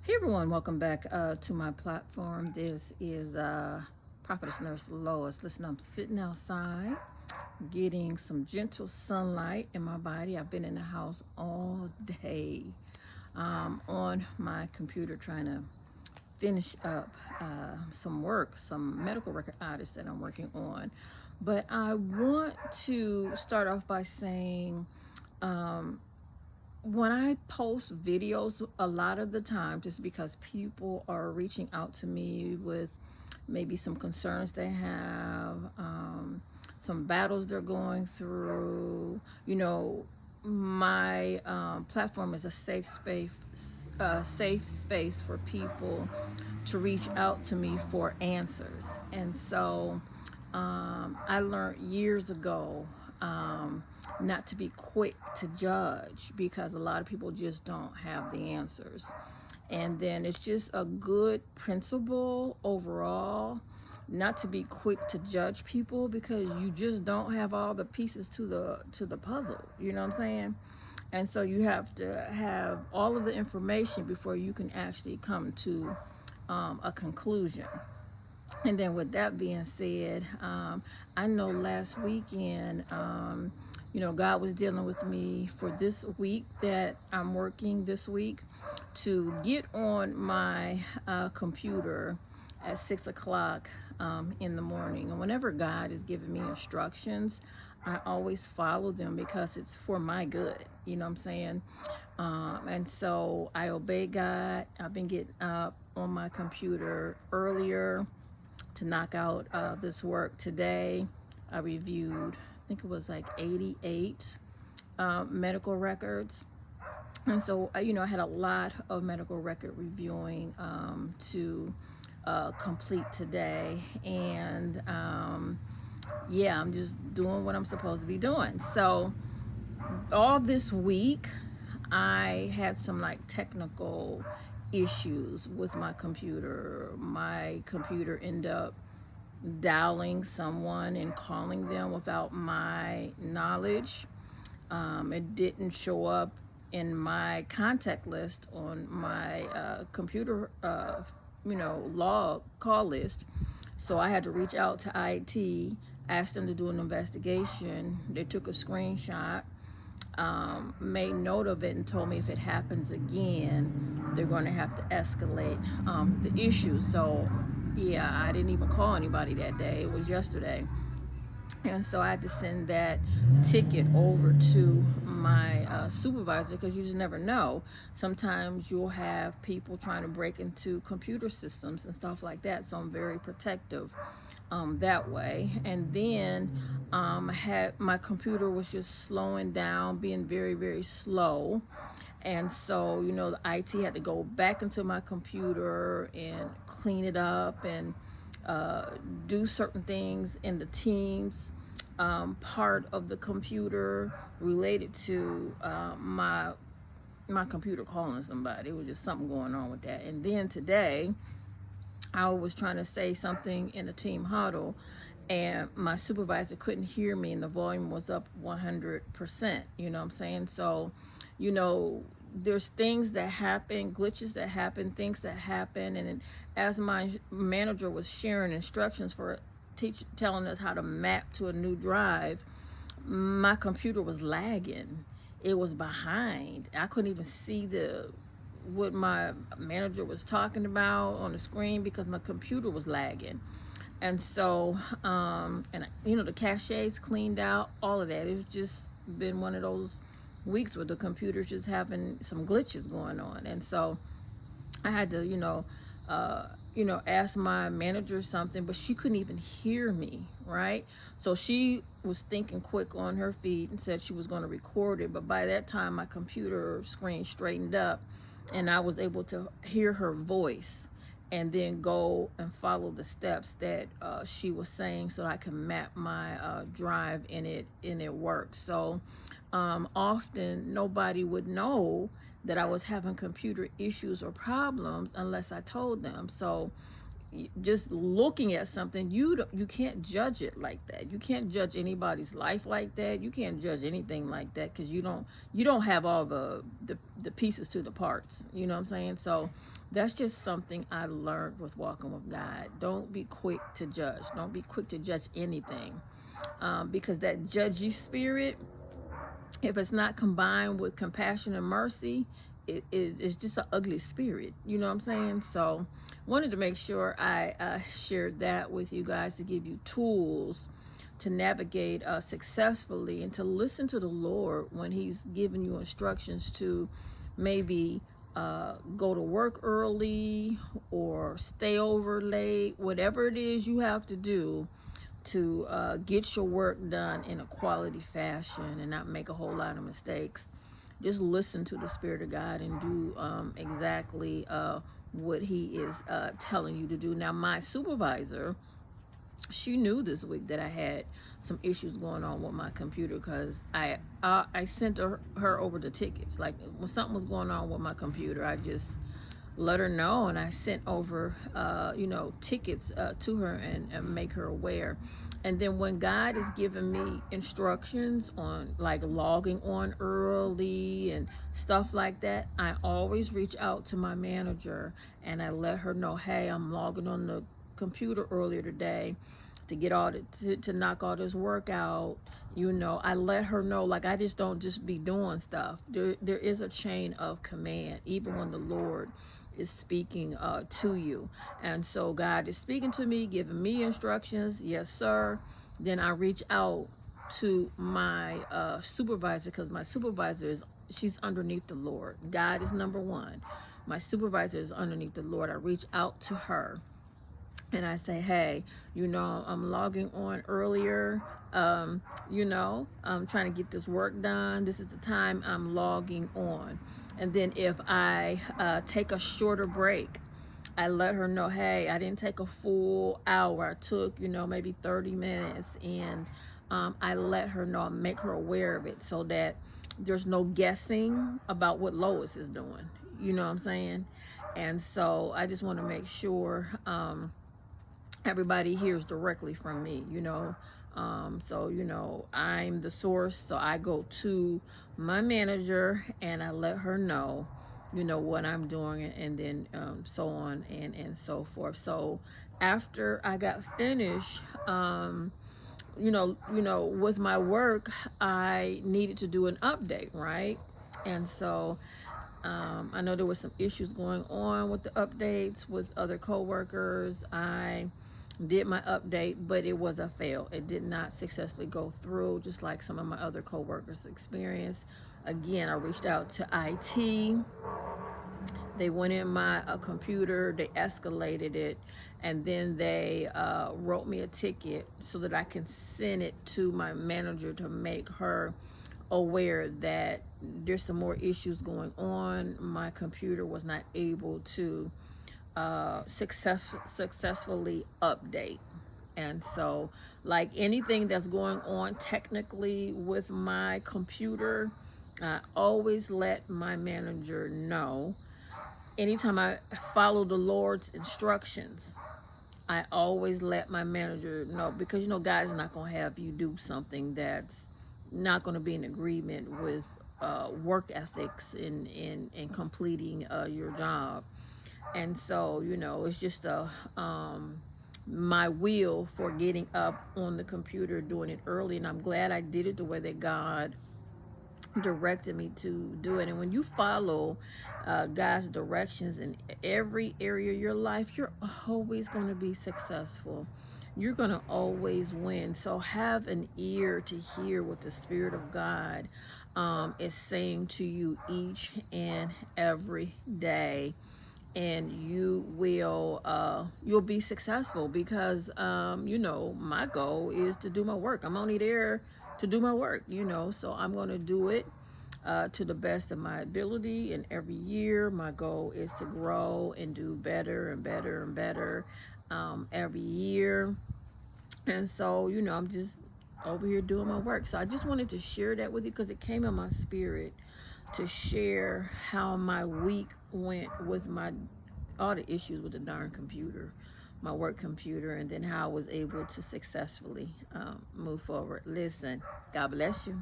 Hey everyone, welcome back to my platform. This is Prophetess Nurse Lois. Listen, I'm sitting outside getting some gentle sunlight in my body. I've been in the house all day on my computer trying to finish up some work, some medical record audits that I'm working on. But I want to start off by saying when I post videos, a lot of the time, just because people are reaching out to me with maybe some concerns they have, some battles they're going through, my platform is a safe space for people to reach out to me for answers. And so I learned years ago not to be quick to judge because a lot of people just don't have the answers. And then it's just a good principle overall not to be quick to judge people because you just don't have all the pieces to the puzzle. You know what I'm saying? And so you have to have all of the information before you can actually come to a conclusion. And then with that being said, I know last weekend, God was dealing with me for this week that I'm working this week to get on my computer at 6 o'clock in the morning. And whenever God is giving me instructions, I always follow them because it's for my good. You know what I'm saying? And so I obey God. I've been getting up on my computer earlier to knock out this work today. I reviewed, I think it was like 88 medical records. And so, I had a lot of medical record reviewing to complete today. And I'm just doing what I'm supposed to be doing. So, all this week, I had some like technical issues with my computer. My computer ended up dialing someone and calling them without my knowledge. It didn't show up in my contact list on my computer, log call list. So I had to reach out to IT, ask them to do an investigation. They took a screenshot, made note of it, and told me if it happens again, they're going to have to escalate the issue. So, I didn't even call anybody that day. It was yesterday. And so I had to send that ticket over to my supervisor because you just never know. Sometimes you'll have people trying to break into computer systems and stuff like that. So I'm very protective that way. And then I had my computer was just slowing down, being very, very slow. And so, the IT had to go back into my computer and clean it up and do certain things in the Teams part of the computer related to my computer calling somebody. It was just something going on with that. And then today, I was trying to say something in a team huddle, and my supervisor couldn't hear me, and the volume was up 100%. You know what I'm saying? So, there's things that happen, glitches that happen, things that happen, and as my manager was sharing instructions for telling us how to map to a new drive, my computer was lagging. It was behind. I couldn't even see what my manager was talking about on the screen because my computer was lagging. And so, the cache's cleaned out, all of that. It's just been one of those weeks where the computer's just having some glitches going on. And so I had to, ask my manager something, but she couldn't even hear me, right? So she was thinking quick on her feet and said she was going to record it. But by that time, my computer screen straightened up and I was able to hear her voice and then go and follow the steps that she was saying so I could map my drive and it worked. So often nobody would know that I was having computer issues or problems unless I told them. So just looking at something, you can't judge it like that. You can't judge anybody's life like that. You can't judge anything like that because you don't have all the pieces to the parts. You know what I'm saying? So that's just something I learned with walking with God. Don't be quick to judge. Don't be quick to judge anything, because that judgy spirit, if it's not combined with compassion and mercy, it's just an ugly spirit. You know what I'm saying? So, wanted to make sure I shared that with you guys to give you tools to navigate successfully and to listen to the Lord when He's giving you instructions to maybe go to work early or stay over late, whatever it is you have to do to get your work done in a quality fashion and not make a whole lot of mistakes. Just listen to the Spirit of God and do exactly what He is telling you to do. Now, my supervisor, she knew this week that I had some issues going on with my computer, because I sent her over the tickets. Like, when something was going on with my computer, I just let her know, and I sent over tickets to her and make her aware. And then when God is giving me instructions on like logging on early and stuff like that, I always reach out to my manager and I let her know, hey, I'm logging on the computer earlier today to get to knock all this work out. I let her know, like, I just don't just be doing stuff. There is a chain of command, even when the Lord is speaking to you. And so God is speaking to me, giving me instructions. Yes, sir. Then I reach out to my supervisor, because my supervisor she's underneath the Lord. God is number one. My supervisor is underneath the Lord. I reach out to her and I say, hey, I'm logging on earlier. I'm trying to get this work done. This is the time I'm logging on. And then if I take a shorter break, I let her know, hey, I didn't take a full hour. I took, maybe 30 minutes. And I let her know, make her aware of it, so that there's no guessing about what Lois is doing. You know what I'm saying? And so I just want to make sure everybody hears directly from me, I'm the source. So I go to my manager and I let her know, what I'm doing, and then so on and so forth. So after I got finished, with my work, I needed to do an update, right? And so I know there were some issues going on with the updates with other coworkers. I did my update, but it was a fail. It did not successfully go through, just like some of my other coworkers experienced. Again, I reached out to IT. They went in my computer, they escalated it, and then they wrote me a ticket so that I can send it to my manager to make her aware that there's some more issues going on. My computer was not able to successfully update. And so, like anything that's going on technically with my computer, I always let my manager know. Anytime I follow the Lord's instructions, I always let my manager know, because God's not going to have you do something that's not going to be in agreement with work ethics in completing your job. And so, it's just my will for getting up on the computer, doing it early. And I'm glad I did it the way that God directed me to do it. And when you follow God's directions in every area of your life, you're always going to be successful. You're going to always win. So have an ear to hear what the Spirit of God is saying to you each and every day. And you'll be successful, because my goal is to do my work. I'm only there to do my work, so I'm going to do it to the best of my ability. And every year my goal is to grow and do better and better and better every year. And so I'm just over here doing my work. So I just wanted to share that with you, because it came in my spirit to share how my week went with all the issues with the darn computer, my work computer, and then how I was able to successfully move forward. Listen, God bless you.